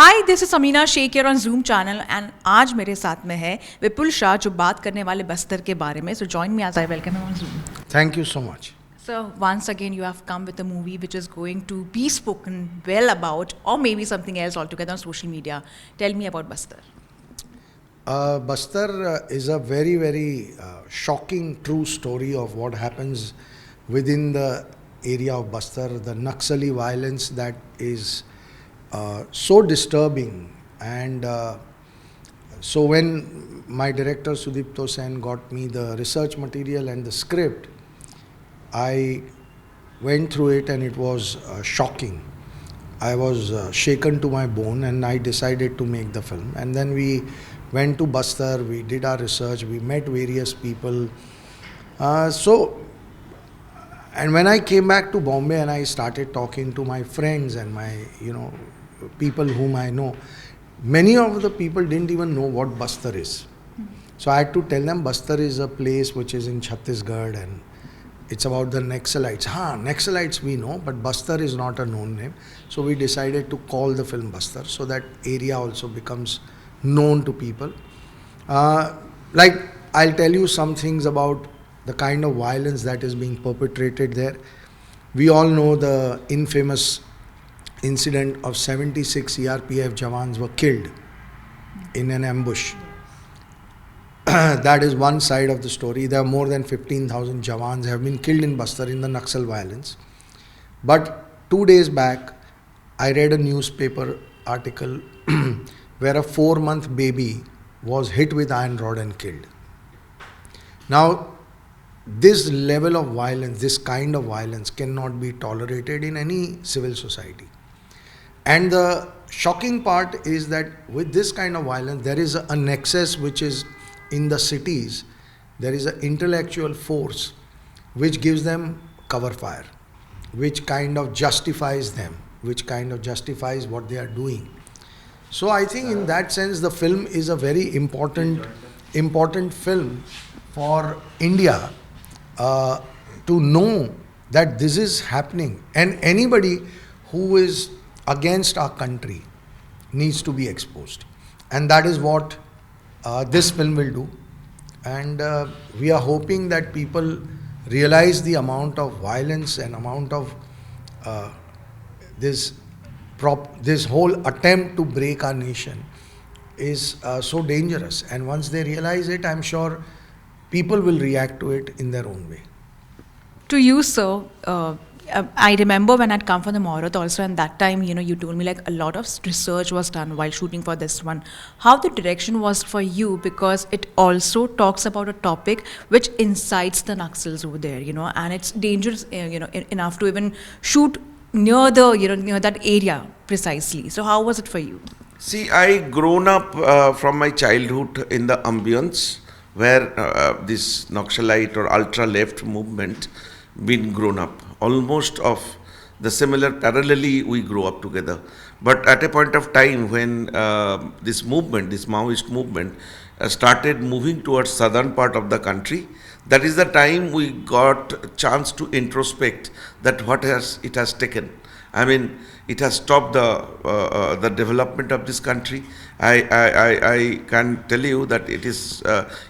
Hi this is Amina Shaikh here on Zoom channel and आज मेरे साथ में है विपुल शाह जो बात करने वाले बस्तर के बारे में. So join me as I welcome him on Zoom. Thank you so much. So once again you have come with a movie which is going to be spoken well about or maybe something else altogether on social media. Tell me about Bastar. Bastar is a very, very shocking true story of what happens within the area of Bastar, the Naxali violence that is so disturbing. And so when my director Sudipto Sen got me the research material and the script, I went through it and it was shocking. I was shaken to my bone and I decided to make the film. And then we went to Bastar, we did our research, we met various people. And when I came back to Bombay and I started talking to my friends and my, people whom I know, many of the people didn't even know what Bastar is. So I had to tell them Bastar is a place which is in Chhattisgarh and it's about the Naxalites. Naxalites we know, but Bastar is not a known name. So we decided to call the film Bastar so that area also becomes known to people. Like I'll tell you some things about the kind of violence that is being perpetrated there. We all know the infamous incident of 76 CRPF Jawans were killed in an ambush. That is one side of the story. There are more than 15,000 Jawans have been killed in Bastar in the Naxal violence. But 2 days back, I read a newspaper article where a 4-month baby was hit with iron rod and killed. Now, this level of violence, this kind of violence cannot be tolerated in any civil society. And the shocking part is that with this kind of violence, there is a nexus which is in the cities. There is an intellectual force which gives them cover fire, which kind of justifies them, which kind of justifies what they are doing. So I think in that sense, the film is a very important film for India to know that this is happening. And anybody who is against our country needs to be exposed. And that is what this film will do. And we are hoping that people realize the amount of violence and amount of this whole attempt to break our nation is so dangerous. And once they realize it, I'm sure people will react to it in their own way. To you, sir, I remember when I'd come from the Morat also, and that time, you told me like a lot of research was done while shooting for this one. How the direction was for you, because it also talks about a topic which incites the Naxals over there, and it's dangerous, enough to even shoot near the, near that area precisely. So how was it for you? See, I grown up from my childhood in the ambience where this Naxalite or ultra-left movement been grown up. Almost of the similar, parallelly we grew up together. But at a point of time when this movement, this Maoist movement started moving towards southern part of the country, that is the time we got a chance to introspect that what it has taken. I mean, it has stopped the development of this country. I can tell you that it is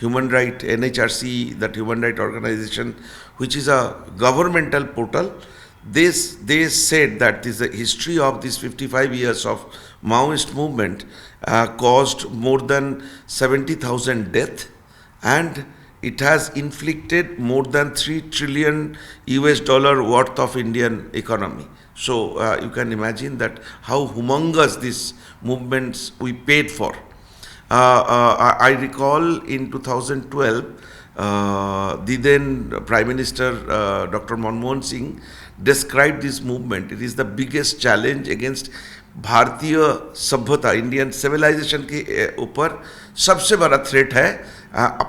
human right, NHRC, that human right organization, which is a governmental portal. They said that the history of this 55 years of Maoist movement caused more than 70,000 deaths, and it has inflicted more than $3 trillion worth of Indian economy. So you can imagine that how humongous these movements we paid for. I recall in 2012, the then Prime Minister Dr. Manmohan Singh described this movement. It is the biggest challenge against भारतीय सभ्यता, Indian civilisation के ऊपर सबसे बड़ा threat है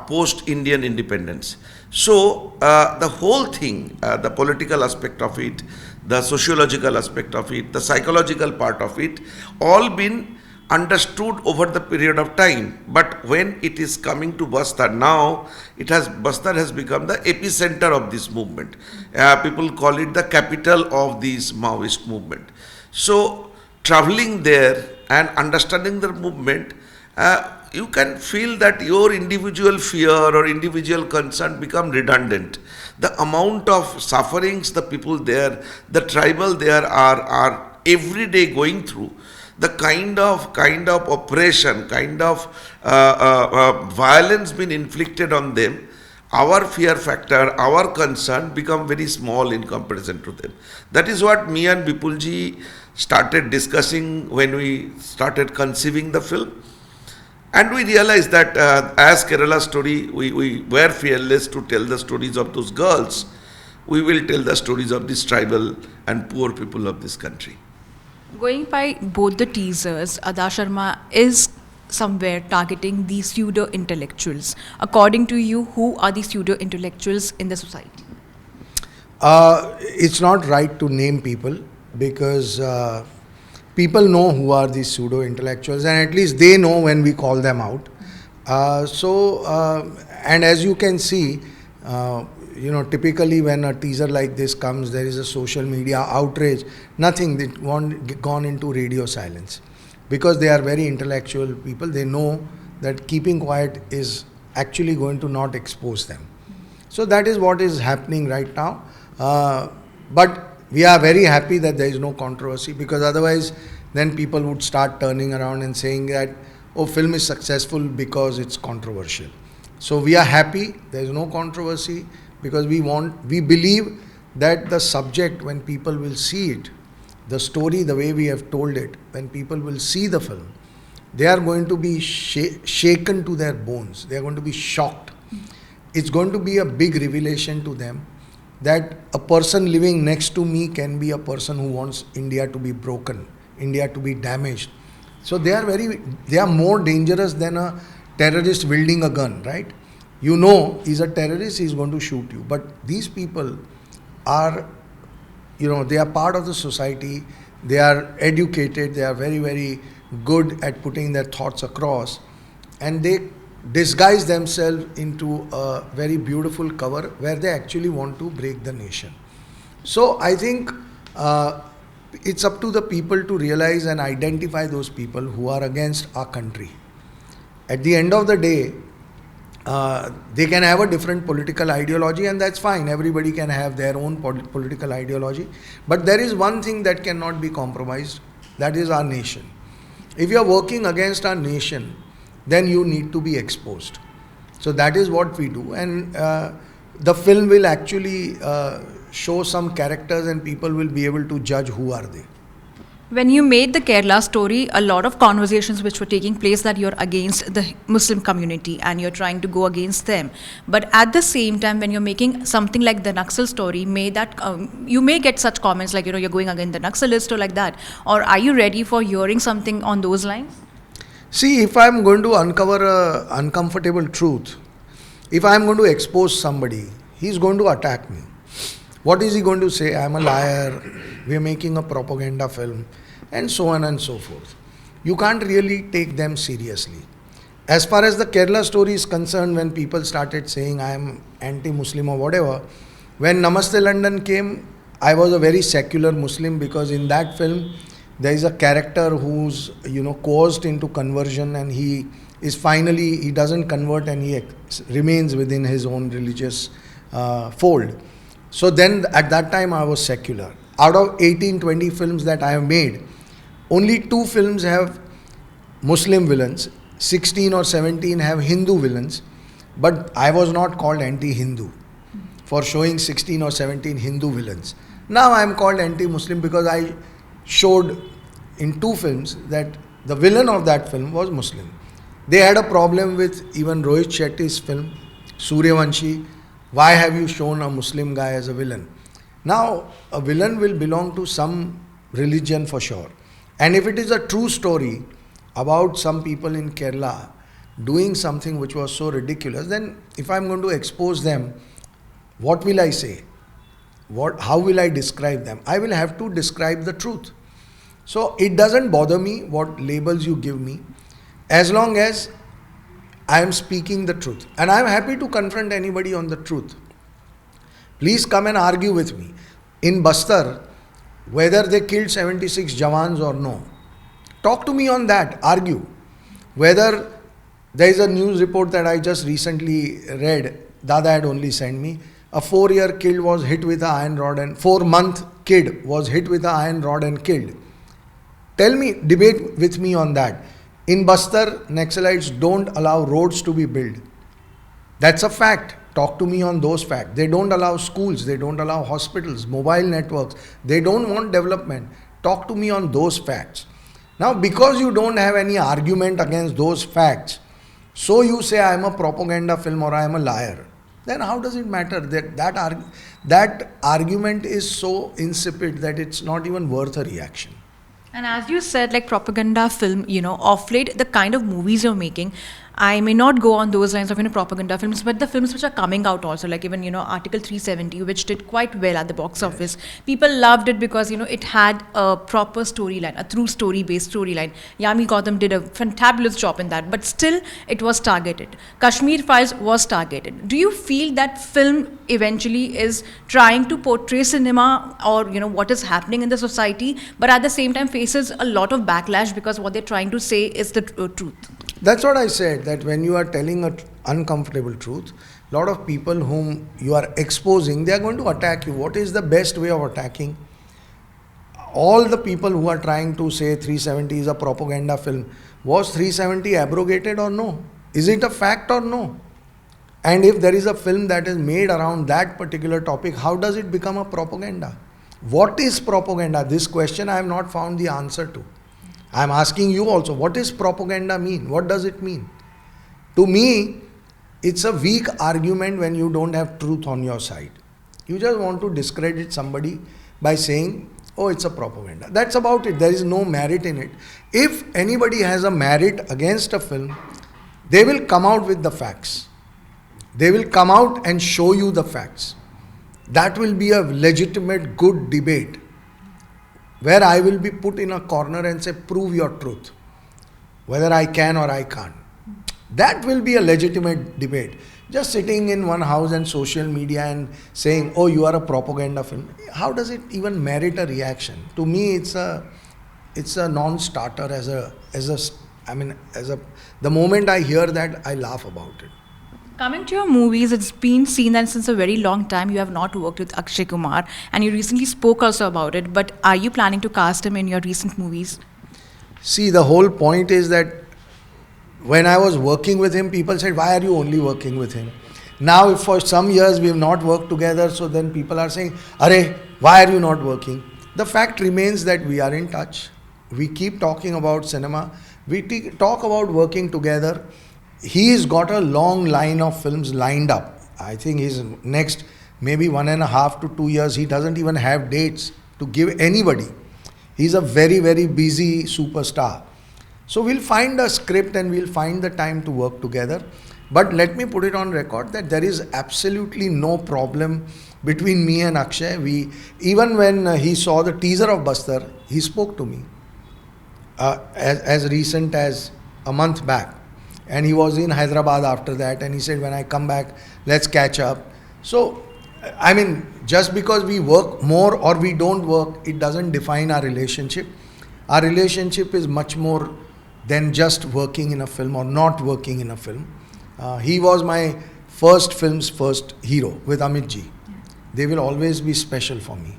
post Indian independence. So the whole thing, the political aspect of it, the sociological aspect of it, the psychological part of it, all been understood over the period of time. But when it is coming to Bastar, now Bastar has become the epicenter of this movement. People call it the capital of this Maoist movement. So traveling there and understanding the movement, you can feel that your individual fear or individual concern become redundant. The amount of sufferings the people there, the tribal there are every day going through, the kind of oppression, kind of violence been inflicted on them, our fear factor, our concern become very small in comparison to them. That is what me and Vipulji started discussing when we started conceiving the film. And we realized that as Kerala Story, we were fearless to tell the stories of those girls. We will tell the stories of these tribal and poor people of this country. Going by both the teasers, Ada Sharma is somewhere targeting these pseudo intellectuals. According to you, who are these pseudo intellectuals in the society? It's not right to name people because people know who are these pseudo intellectuals, and at least they know when we call them out. And as you can see, typically when a teaser like this comes, there is a social media outrage. Nothing that gone into radio silence, because they are very intellectual people. They know that keeping quiet is actually going to not expose them. So that is what is happening right now. But we are very happy that there is no controversy, because otherwise then people would start turning around and saying that, oh, film is successful because it's controversial. So we are happy there is no controversy, because we believe that the subject, when people will see it, the story, the way we have told it, when people will see the film, they are going to be shaken to their bones. They are going to be shocked. It's going to be a big revelation to them that a person living next to me can be a person who wants India to be broken, India to be damaged. So they are more dangerous than a terrorist wielding a gun, right? You know, he's a terrorist, he's going to shoot you. But these people are, they are part of the society, they are educated, they are very, very good at putting their thoughts across, and they disguise themselves into a very beautiful cover where they actually want to break the nation. So I think it's up to the people to realize and identify those people who are against our country. At the end of the day, they can have a different political ideology, and that's fine. Everybody can have their own political ideology. But there is one thing that cannot be compromised, that is our nation. If you are working against our nation, then you need to be exposed. So that is what we do. And the film will actually show some characters, and people will be able to judge who are they. When you made the Kerala Story, a lot of conversations which were taking place that you're against the Muslim community and you're trying to go against them. But at the same time, when you're making something like the Naxal Story, you may get such comments like, you're going against the Naxalites or like that. Or are you ready for hearing something on those lines? See, if I'm going to uncover an uncomfortable truth, if I'm going to expose somebody, he's going to attack me. What is he going to say? I'm a liar, we're making a propaganda film, and so on and so forth. You can't really take them seriously. As far as the Kerala Story is concerned, when people started saying I am anti-Muslim or whatever, when Namaste London came, I was a very secular Muslim, because in that film, there is a character who's, coerced into conversion, and he doesn't convert, and he remains within his own religious fold. So then at that time I was secular. Out of 18-20 films that I have made, only 2 films have Muslim villains, 16 or 17 have Hindu villains, but I was not called anti-Hindu for showing 16 or 17 Hindu villains. Now I am called anti-Muslim because I showed in 2 films that the villain of that film was Muslim. They had a problem with even Rohit Shetty's film, Suryavanshi. Why have you shown a Muslim guy as a villain? Now, a villain will belong to some religion for sure. And if it is a true story about some people in Kerala doing something which was so ridiculous, then if I'm going to expose them, what will I say? How will I describe them? I will have to describe the truth. So it doesn't bother me what labels you give me, as long as I am speaking the truth. And I am happy to confront anybody on the truth. Please come and argue with me. In Bastar, whether they killed 76 Jawans or no, Talk to me on that. Argue. Whether there is a news report that I just recently read, Dada had only sent me. A 4-year kid was hit with an iron rod and 4-month kid was hit with an iron rod and killed. Tell me, debate with me on that. In Bastar, Naxalites don't allow roads to be built. That's a fact. Talk to me on those facts. They don't allow schools, they don't allow hospitals, mobile networks. They don't want development. Talk to me on those facts. Now, because you don't have any argument against those facts, so you say I am a propaganda film or I am a liar. Then how does it matter? That argument is so insipid that it's not even worth a reaction. And as you said, like propaganda film, of late, the kind of movies you're making, I may not go on those lines of propaganda films, but the films which are coming out also, like even Article 370, which did quite well at the box office. People loved it because it had a proper storyline, a true story-based storyline. Yami Gautam did a fantabulous job in that, but still it was targeted. Kashmir Files was targeted. Do you feel that film eventually is trying to portray cinema or what is happening in the society, but at the same time faces a lot of backlash because what they're trying to say is the truth? That's what I said, that when you are telling an uncomfortable truth, a lot of people whom you are exposing, they are going to attack you. What is the best way of attacking? All the people who are trying to say 370 is a propaganda film, was 370 abrogated or no? Is it a fact or no? And if there is a film that is made around that particular topic, how does it become a propaganda? What is propaganda? This question I have not found the answer to. I am asking you also, what does propaganda mean? What does it mean? To me, it's a weak argument when you don't have truth on your side. You just want to discredit somebody by saying, oh, it's a propaganda. That's about it. There is no merit in it. If anybody has a merit against a film, they will come out with the facts. They will come out and show you the facts. That will be a legitimate, good debate, where I will be put in a corner and say, prove your truth, whether I can or I can't. That will be a legitimate debate. Just sitting in one house and social media and saying, oh, you are a propaganda film. How does it even merit a reaction? To me, it's a non-starter. The moment I hear that, I laugh about it. Coming to your movies, it's been seen that since a very long time you have not worked with Akshay Kumar, and you recently spoke also about it, but are you planning to cast him in your recent movies? See, the whole point is that when I was working with him, people said, why are you only working with him? Now, if for some years we have not worked together, so then people are saying, Arey, why are you not working? The fact remains that we are in touch. We keep talking about cinema. We talk about working together. He's got a long line of films lined up. I think his next maybe 1.5 to 2 years, he doesn't even have dates to give anybody. He's a very, very busy superstar. So we'll find a script and we'll find the time to work together. But let me put it on record that there is absolutely no problem between me and Akshay. Even when he saw the teaser of Bastar, he spoke to me as recent as a month back. And he was in Hyderabad after that, and he said, when I come back, let's catch up. So, just because we work more or we don't work, it doesn't define our relationship. Our relationship is much more than just working in a film or not working in a film. He was my first film's first hero with Amit ji. They will always be special for me.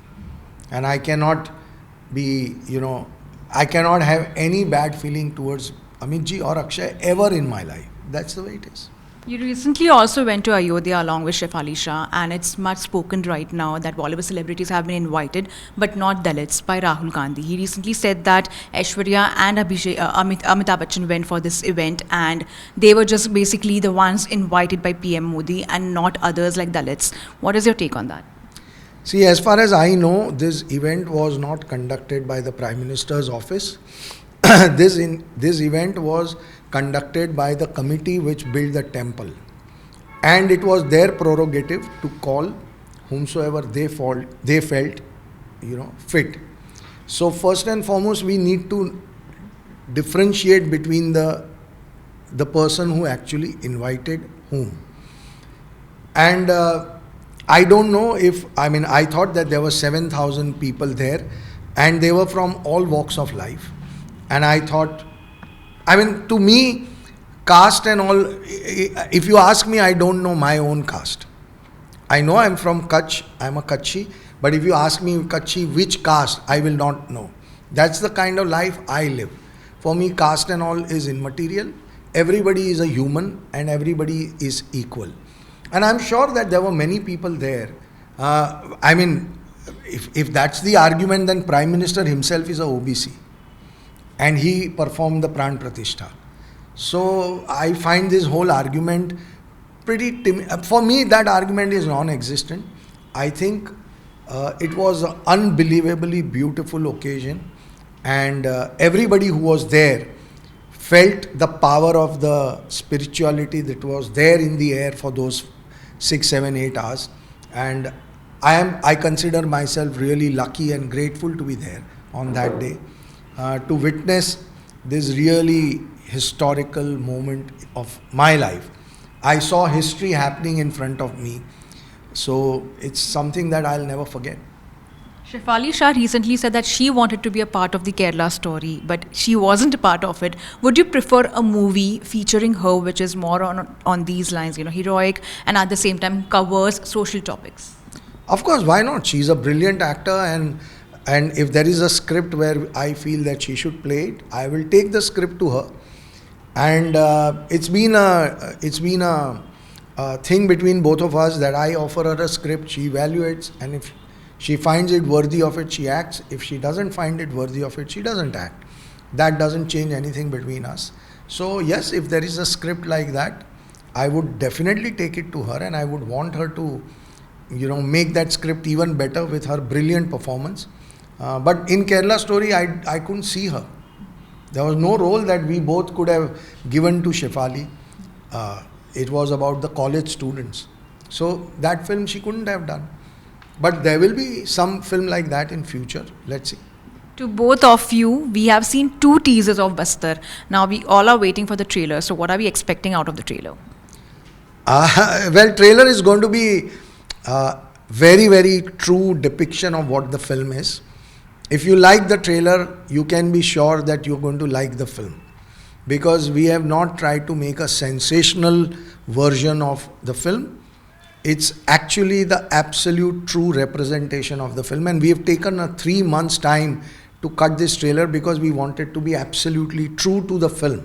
And I cannot have any bad feeling towards Amit ji or Akshay ever in my life. That's the way it is. You recently also went to Ayodhya along with Chef Ali Shah, and it's much spoken right now that Bollywood celebrities have been invited, but not Dalits, by Rahul Gandhi. He recently said that Aishwarya and Amitabh Bachchan went for this event, and they were just basically the ones invited by PM Modi and not others like Dalits. What is your take on that? See, as far as I know, this event was not conducted by the Prime Minister's office. This event was conducted by the committee which built the temple, and it was their prerogative to call whomsoever they felt fit. So first and foremost, we need to differentiate between the person who actually invited whom. And I don't know I thought that there were 7,000 people there, and they were from all walks of life. And I thought, I mean, to me, caste and all, if you ask me, I don't know my own caste. I know I'm from Kutch, I'm a Kutchi, but if you ask me, Kutchi, which caste, I will not know. That's the kind of life I live. For me, caste and all is immaterial. Everybody is a human and everybody is equal. And I'm sure that there were many people there. I mean, if that's the argument, then Prime Minister himself is a OBC. And he performed the Pran Pratishtha. So I find this whole argument pretty for me, that argument is non-existent. I think it was an unbelievably beautiful occasion, and everybody who was there felt the power of the spirituality that was there in the air for those 6, 7, 8 hours. And I consider myself really lucky and grateful to be there on that day, to witness this really historical moment of my life. I saw history happening in front of me. So it's something that I'll never forget. Shefali Shah recently said that she wanted to be a part of the Kerala story, but she wasn't a part of it. Would you prefer a movie featuring her which is more on these lines, heroic, and at the same time covers social topics? Of course, why not? She's a brilliant actor, and if there is a script where I feel that she should play it, I will take the script to her. And it's been a thing between both of us that I offer her a script, she evaluates, and if she finds it worthy of it, she acts. If she doesn't find it worthy of it, she doesn't act. That doesn't change anything between us. So yes, if there is a script like that, I would definitely take it to her, and I would want her to, make that script even better with her brilliant performance. But in Kerala Story, I couldn't see her. There was no role that we both could have given to Shefali. It was about the college students. So that film she couldn't have done. But there will be some film like that in future. Let's see. To both of you, we have seen 2 teasers of Bastar. Now we all are waiting for the trailer. So what are we expecting out of the trailer? Well, trailer is going to be very, very true depiction of what the film is. If you like the trailer, you can be sure that you're going to like the film. Because we have not tried to make a sensational version of the film. It's actually the absolute true representation of the film. And we have taken a 3 months time to cut this trailer because we wanted to be absolutely true to the film.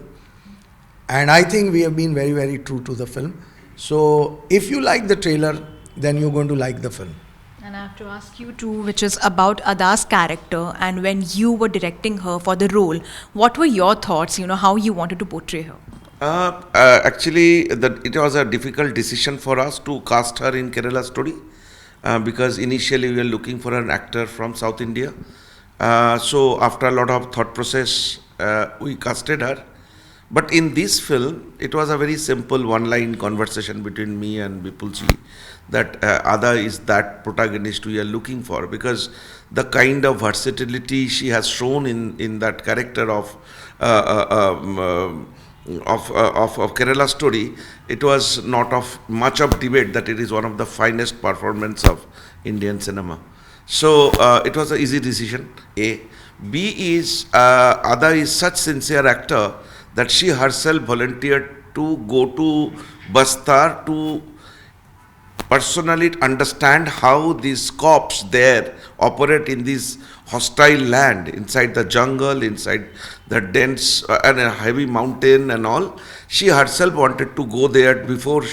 And I think we have been very, very true to the film. So if you like the trailer, then you're going to like the film. And I have to ask you too, which is about Ada's character, and when you were directing her for the role, what were your thoughts, how you wanted to portray her? Actually, it was a difficult decision for us to cast her in Kerala Story, because initially we were looking for an actor from South India. So after a lot of thought process, we casted her. But in this film, it was a very simple one-line conversation between me and Vipul Shah that Ada is that protagonist we are looking for, because the kind of versatility she has shown in that character of Kerala Story, it was not of much of debate that it is one of the finest performances of Indian cinema. So it was an easy decision. A. B is Ada is such sincere actor that she herself volunteered to go to Bastar to personally understand how these cops there operate in this hostile land, inside the jungle, inside the dense and a heavy mountain and all. She herself wanted to go there before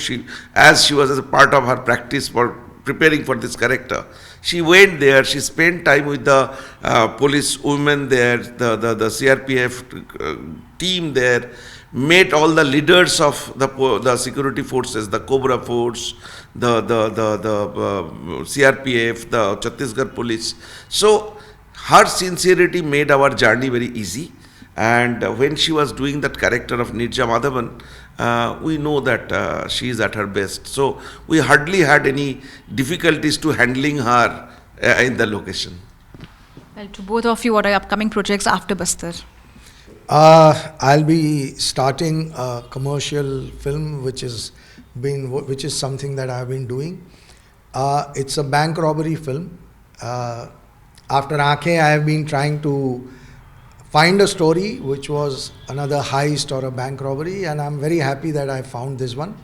as she was as a part of her practice for preparing for this character. She went there, she spent time with the police women there, the CRPF team there, met all the leaders of the security forces, the Cobra Force, the CRPF, the Chhattisgarh police. So her sincerity made our journey very easy. And when she was doing that character of Nirja Madhavan, we know that she is at her best. So we hardly had any difficulties to handling her in the location. Well, to both of you, what are your upcoming projects after Bastar? I'll be starting a commercial film, which is something that I've been doing. It's a bank robbery film. After Aankhein, I have been trying to find a story which was another heist or a bank robbery, and I'm very happy that I found this one.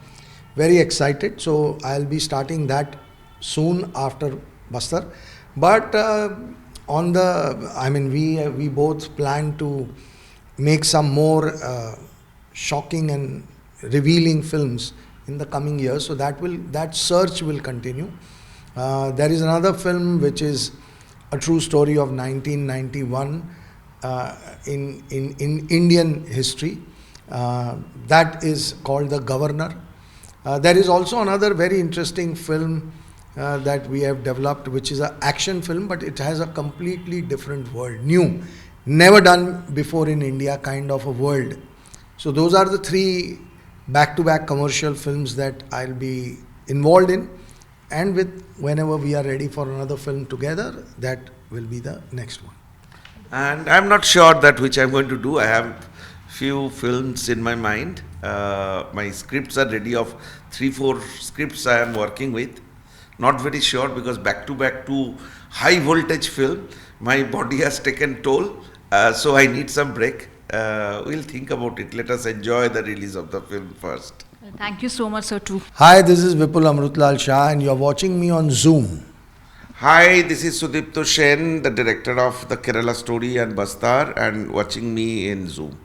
Very excited. So I'll be starting that soon after Bastar. But we both plan to make some more shocking and revealing films in the coming years. So that search will continue. There is another film which is a true story of 1991 in Indian history. That is called The Governor. There is also another very interesting film that we have developed, which is an action film, but it has a completely different world, new, never done before in India kind of a world. So those are the three back-to-back commercial films that I'll be involved in, and whenever we are ready for another film together, that will be the next one. And I'm not sure that which I'm going to do. I have few films in my mind. My scripts are ready of 3-4 scripts I am working with. Not very sure because back to back to high voltage film, my body has taken toll. So I need some break. We'll think about it. Let us enjoy the release of the film first. Thank you so much, sir, too. Hi, this is Vipul Shah, and you're watching me on Zoom. Hi, this is Sudipto Sen, the director of the Kerala Story and Bastar, and watching me in Zoom.